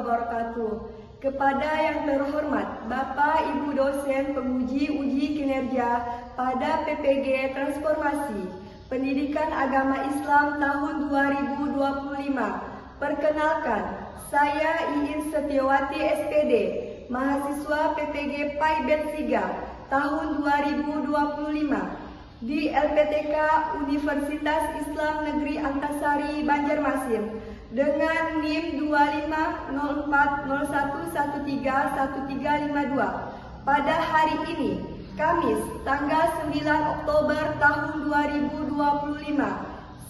wabarakatuh. Kepada yang terhormat Bapak Ibu dosen penguji uji kinerja pada PPG Transformasi Pendidikan Agama Islam tahun 2025. Perkenalkan, saya Iin Setiawati SPD, mahasiswa PPG PAIBET 3 tahun 2025 di LPTK Universitas Islam Negeri Antasari Banjarmasin dengan NIM 250401131352. Pada hari ini, Kamis, tanggal 9 Oktober tahun 2025,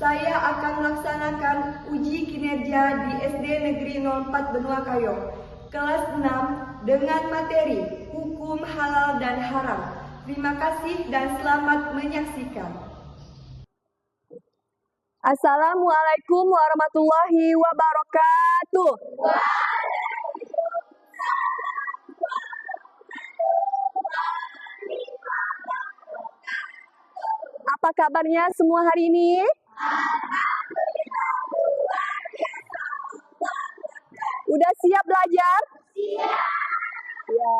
saya akan melaksanakan uji kinerja di SD Negeri 04 Benua Kayo, kelas 6 dengan materi Hukum Halal dan Haram. Terima kasih dan selamat menyaksikan. Assalamualaikum warahmatullahi wabarakatuh. Apa kabarnya semua hari ini? Udah siap belajar? Siap. Ya.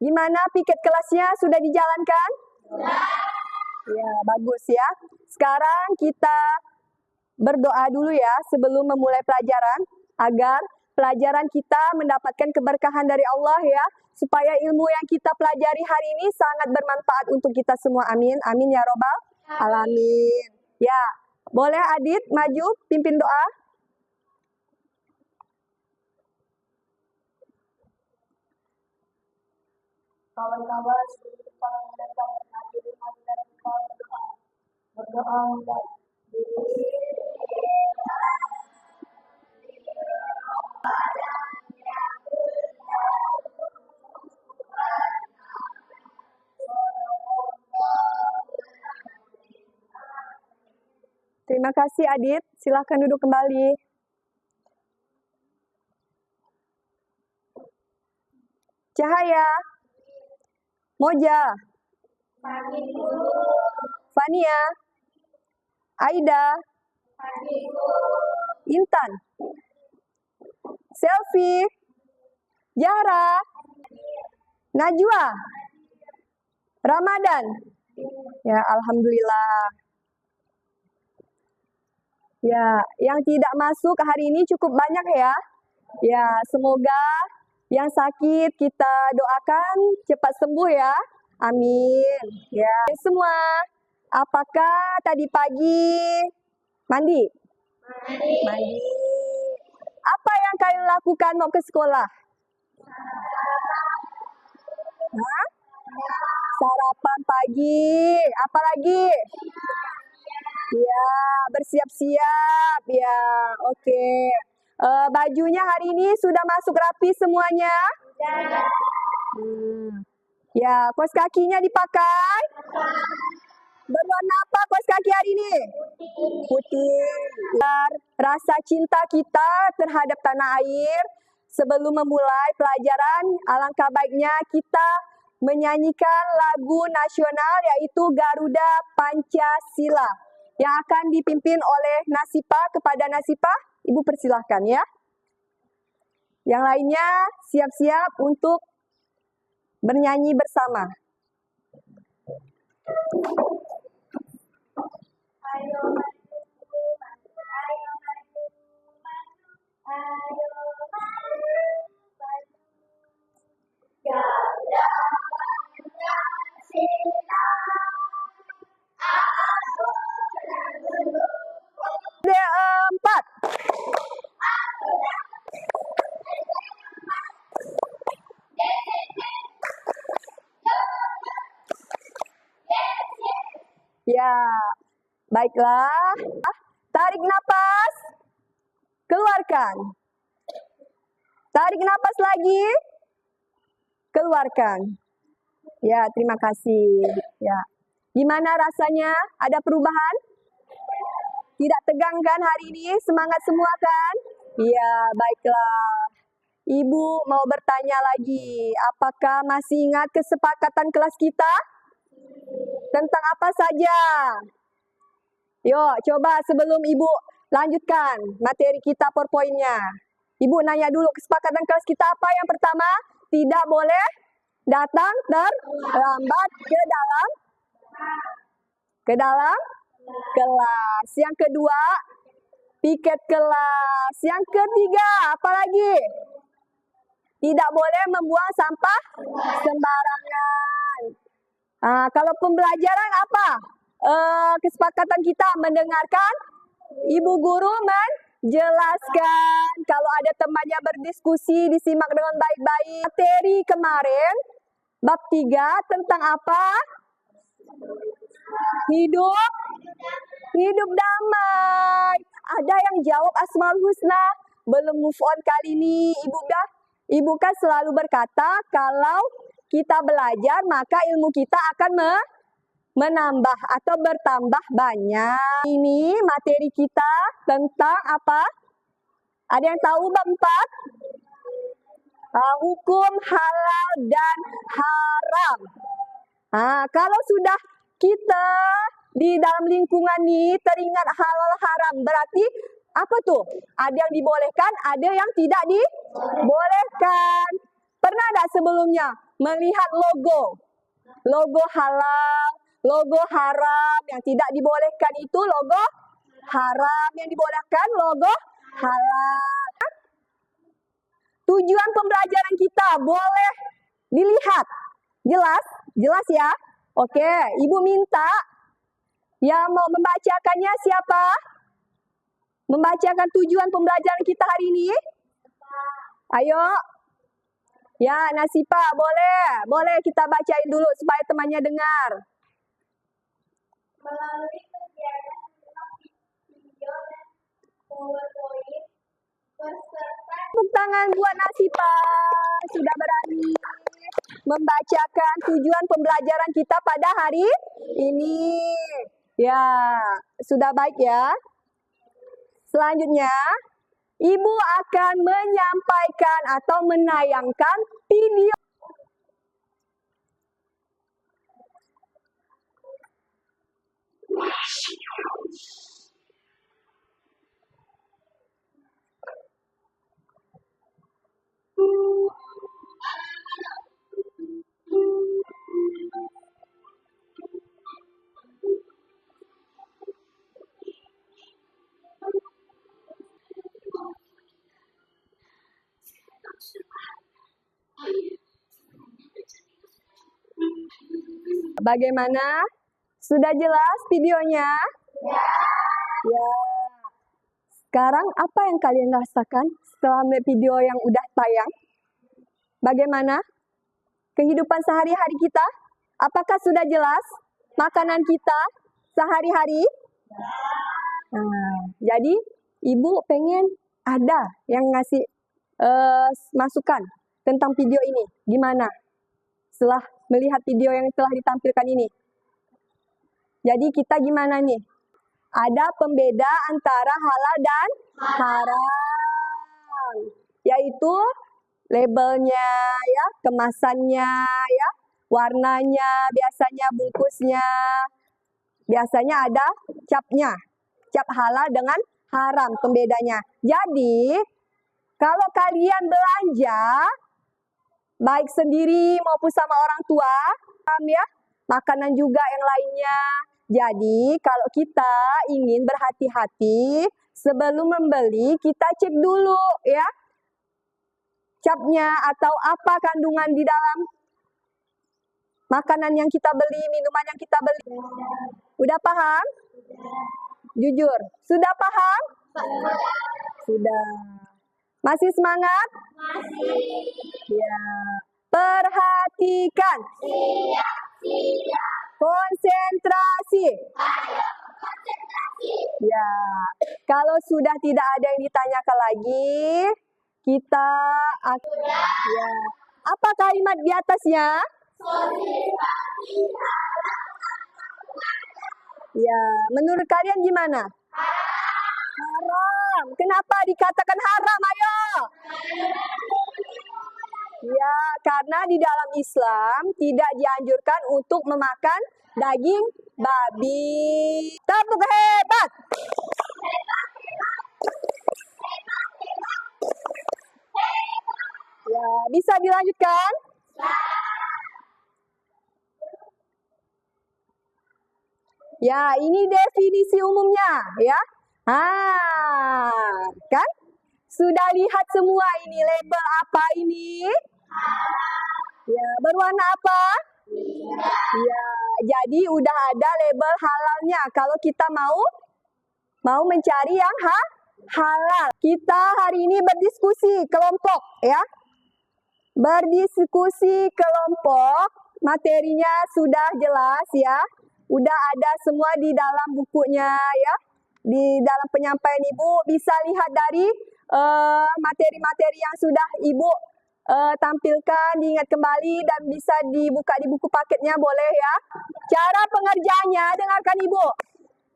Gimana piket kelasnya sudah dijalankan? Ya, bagus ya. Sekarang kita berdoa dulu ya sebelum memulai pelajaran agar pelajaran kita mendapatkan keberkahan dari Allah ya, supaya ilmu yang kita pelajari hari ini sangat bermanfaat untuk kita semua. Amin. Amin ya robbal alamin. Ya, boleh Adit maju pimpin doa. Kawan-kawan berdoa dan Terima kasih Adit, silahkan duduk kembali. Cahaya, Moja, Fania, Aida, Intan, Selfie, Zahra, Najwa, Ramadan. Ya, alhamdulillah. Ya, yang tidak masuk hari ini cukup banyak ya. Ya, semoga yang sakit kita doakan cepat sembuh ya. Amin. Ya, semua. Apakah tadi pagi mandi? Mandi. Apa yang kalian lakukan mau ke sekolah? Hah? Sarapan pagi. Apa lagi? Ya, bersiap-siap. Ya, oke. Bajunya hari ini sudah masuk rapi semuanya? Ya, kaos kakinya dipakai? Berwarna apa kaos kaki hari ini? Putih. Rasa cinta kita terhadap tanah air. Sebelum memulai pelajaran, alangkah baiknya kita menyanyikan lagu nasional yaitu Garuda Pancasila yang akan dipimpin oleh Nasipah. Kepada Nasipah, Ibu persilahkan ya. Yang lainnya siap-siap untuk bernyanyi bersama. D4. Ya, baiklah. Tarik napas. Keluarkan. Tarik napas lagi. Keluarkan. Ya, terima kasih. Ya. Gimana rasanya? Ada perubahan? Tidak tegang kan hari ini? Semangat semua kan? Iya, baiklah. Ibu mau bertanya lagi, apakah masih ingat kesepakatan kelas kita? Tentang apa saja? Yuk, coba sebelum Ibu lanjutkan materi kita PowerPoint-nya. Ibu nanya dulu, kesepakatan kelas kita apa yang pertama? Tidak boleh datang terlambat ke dalam kelas. Yang kedua, piket kelas. Yang ketiga, apa lagi? Tidak boleh membuang sampah sembarangan. Kalau pembelajaran apa? Kesepakatan kita mendengarkan ibu guru menjelaskan. Kalau ada temannya berdiskusi, disimak dengan baik-baik. Materi kemarin, bab 3 tentang apa? Hidup damai. Ada yang jawab Asmaul Husna. Belum move on kali ini. Ibu kan selalu berkata kalau kita belajar maka ilmu kita akan menambah atau bertambah banyak. Ini materi kita tentang apa? Ada yang tahu bab 4? Hukum halal dan haram. Kalau sudah kita di dalam lingkungan ini teringat halal haram, berarti apa tuh? Ada yang dibolehkan, ada yang tidak dibolehkan. Pernah tidak sebelumnya melihat logo halal, logo haram? Yang tidak dibolehkan itu logo haram, yang dibolehkan logo halal. Tujuan pembelajaran kita boleh dilihat. Jelas ya? Oke, Ibu minta yang mau membacakannya siapa? Membacakan tujuan pembelajaran kita hari ini? Ayo. Ya, Nasipa, boleh. Boleh kita bacain dulu supaya temannya dengar. Melalui kegiatan video dan PowerPoint peserta Tepuk tangan buat Nasipa. Sudah berani membacakan tujuan pembelajaran kita pada hari ini. Ya, sudah baik ya. Selanjutnya, Ibu akan menyampaikan atau menayangkan video. Bagaimana? Sudah jelas videonya? Ya. Sekarang apa yang kalian rasakan setelah melihat video yang udah tayang? Bagaimana kehidupan sehari-hari kita? Apakah sudah jelas makanan kita sehari-hari? Jadi Ibu pengen ada yang ngasih masukan tentang video ini. Gimana setelah melihat video yang telah ditampilkan ini? Jadi kita gimana nih? Ada pembeda antara halal dan haram, yaitu labelnya, ya, kemasannya, ya, warnanya, biasanya bungkusnya, biasanya ada capnya, cap halal dengan haram pembedanya. Jadi kalau kalian belanja baik sendiri maupun sama orang tua, ya, makanan juga yang lainnya. Jadi kalau kita ingin berhati-hati sebelum membeli, kita cek dulu ya capnya atau apa kandungan di dalam makanan yang kita beli, minuman yang kita beli. Udah paham? Jujur, sudah paham? Sudah. Masih semangat? masih Ya. Perhatikan. Konsentrasi. Ya. Kalau sudah tidak ada yang ditanyakan lagi, kita akan ya. Apa kalimat di atasnya? Ya, menurut kalian gimana? Haram. Kenapa dikatakan haram? Ayo. Ya, karena di dalam Islam tidak dianjurkan untuk memakan daging babi. Tepuk hebat. bisa dilanjutkan? Ya, ini definisi umumnya, ya. Kan? Sudah lihat semua ini label apa ini? Ya, berwarna apa? Ya, jadi udah ada label halalnya. Kalau kita mau mencari yang halal. Kita hari ini berdiskusi kelompok, ya. Berdiskusi kelompok, materinya sudah jelas, ya. Udah ada semua di dalam bukunya, ya. Di dalam penyampaian Ibu bisa lihat dari materi-materi yang sudah Ibu tampilkan, diingat kembali dan bisa dibuka di buku paketnya, boleh ya. Cara pengerjaannya, dengarkan Ibu.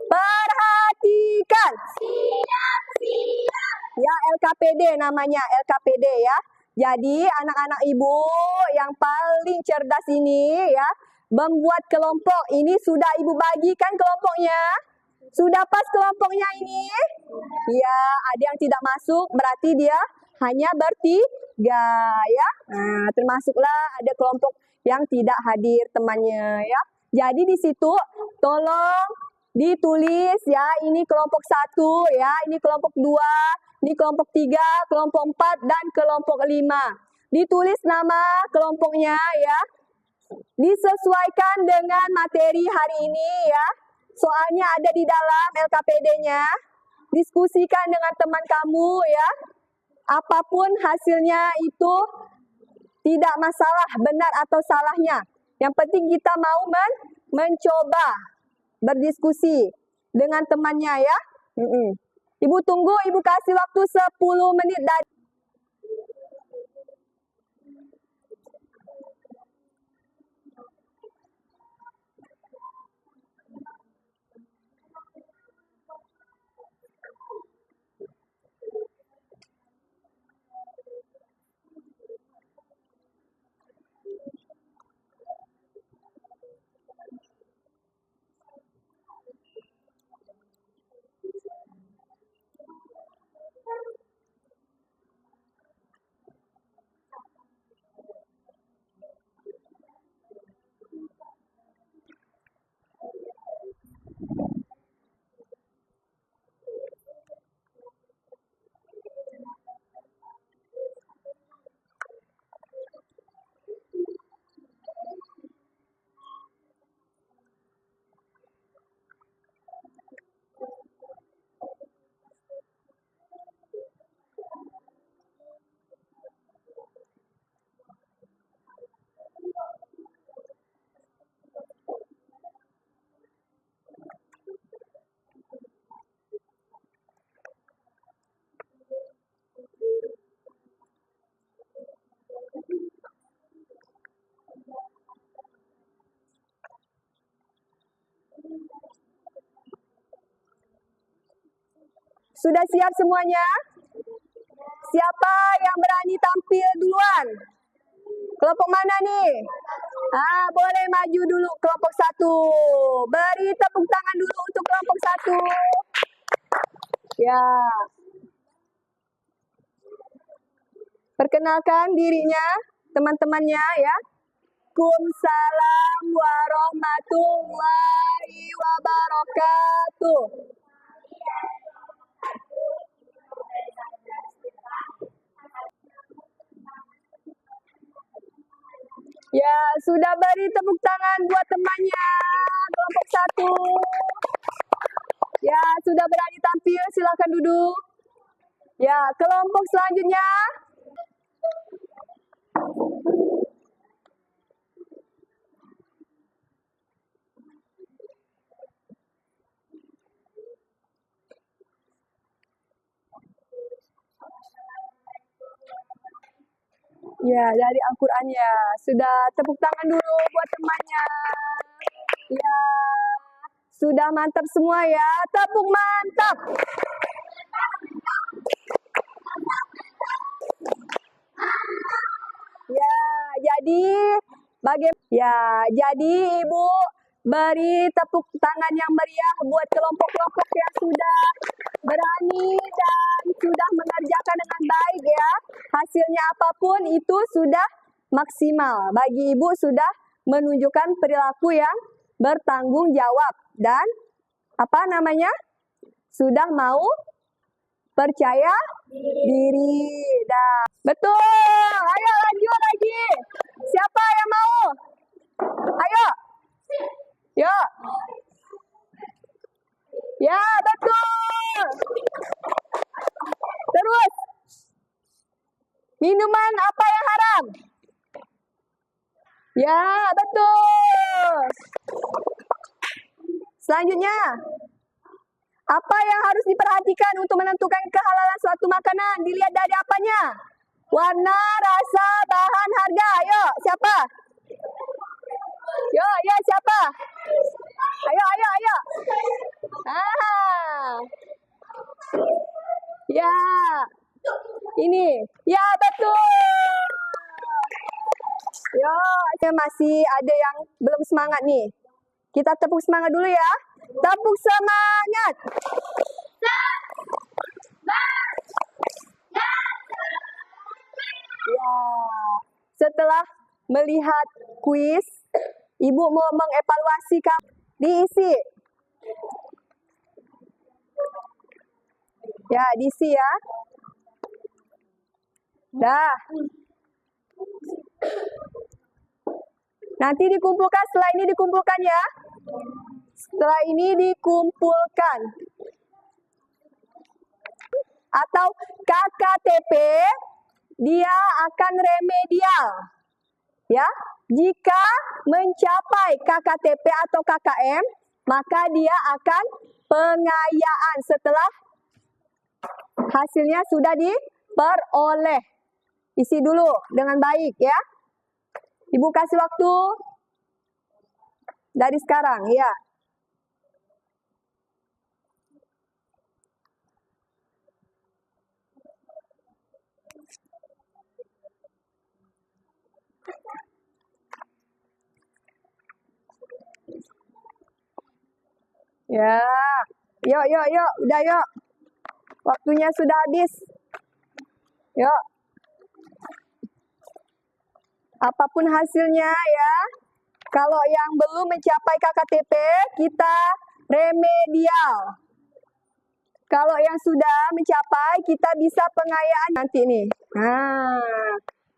Perhatikan. Ya, LKPD namanya, LKPD ya. Jadi anak-anak Ibu yang paling cerdas ini ya, membuat kelompok. Ini sudah Ibu bagikan kelompoknya. Sudah pas kelompoknya ini? Ya, ada yang tidak masuk, berarti dia hanya bertiga ya. Nah, termasuklah ada kelompok yang tidak hadir temannya ya. Jadi di situ tolong ditulis ya, ini kelompok 1 ya, ini kelompok 2, ini kelompok 3, kelompok 4 dan kelompok 5. Ditulis nama kelompoknya ya. Disesuaikan dengan materi hari ini ya. Soalnya ada di dalam LKPD-nya. Diskusikan dengan teman kamu ya. Apapun hasilnya itu tidak masalah benar atau salahnya. Yang penting kita mau mencoba berdiskusi dengan temannya ya. Ibu tunggu, Ibu kasih waktu 10 menit dari Sudah siap semuanya? Siapa yang berani tampil duluan? Kelompok mana nih? Boleh maju dulu kelompok 1. Beri tepuk tangan dulu untuk kelompok 1. Ya. Perkenalkan dirinya, teman-temannya ya. Waalaikumsalam warahmatullahi wabarakatuh. Ya, sudah beri tepuk tangan buat temannya, kelompok 1. Ya, sudah berani tampil, silakan duduk. Ya, kelompok selanjutnya. Ya, dari Al-Qur'annya. Sudah tepuk tangan dulu buat temannya. Ya, sudah mantap semua ya. Tepuk mantap. Ya, jadi Ibu beri tepuk tangan yang meriah buat kelompok-kelompok yang sudah berani dan sudah mengerjakan dengan baik ya. Hasilnya apapun itu sudah maksimal. Bagi Ibu sudah menunjukkan perilaku yang bertanggung jawab dan apa namanya? Sudah mau percaya diri. Dah. Betul. Ayo lanjut lagi. Siapa yang mau? Ayo. Yuk. Ya, betul. Terus. Minuman apa yang haram? Ya, betul. Selanjutnya. Apa yang harus diperhatikan untuk menentukan kehalalan suatu makanan? Dilihat dari apanya? Warna, rasa, bahan, harga. Ayo, siapa? Yo, siapa? Ayo. Ah. Ya. Ini. Ya, betul. Yo, masih ada yang belum semangat nih. Kita tepuk semangat dulu ya. Tepuk semangat. Ya. Setelah melihat kuis, Ibu mau mengevaluasi kamu. Diisi. Ya, diisi ya. Dah. Nanti dikumpulkan, setelah ini dikumpulkan ya. Setelah ini dikumpulkan. Atau KKTP, dia akan remedial. Ya, jika mencapai KKTP atau KKM, maka dia akan pengayaan setelah hasilnya sudah diperoleh. Isi dulu dengan baik ya. Ibu kasih waktu dari sekarang ya. Ya, yuk, udah yuk. Waktunya sudah habis. Yuk. Apapun hasilnya ya, kalau yang belum mencapai KKTP, kita remedial. Kalau yang sudah mencapai, kita bisa pengayaan nanti nih. Nah,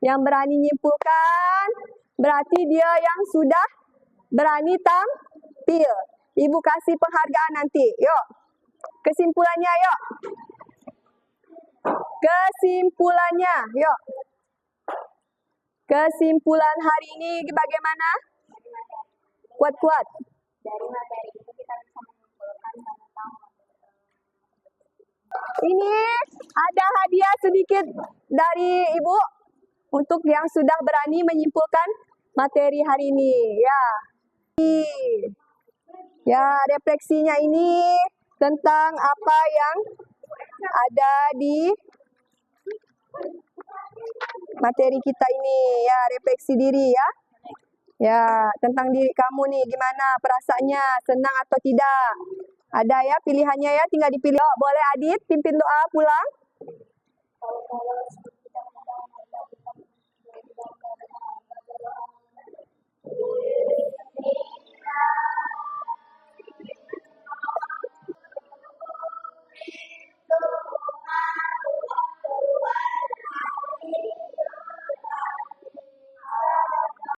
yang berani nyimpulkan, berarti dia yang sudah berani tampil. Ibu kasih penghargaan nanti. Yuk, kesimpulannya yuk. Kesimpulannya, yuk. Kesimpulan hari ini bagaimana? Kuat-kuat. Dari materi itu kita bisa menyimpulkan tentang Ini ada hadiah sedikit dari Ibu untuk yang sudah berani menyimpulkan materi hari ini. Ya, refleksinya ini tentang apa yang ada di materi kita ini. Ya, refleksi diri ya. Ya, tentang diri kamu nih, gimana perasaannya, senang atau tidak? Ada ya pilihannya ya, tinggal dipilih. Oh, boleh Adit pimpin doa pulang? kalau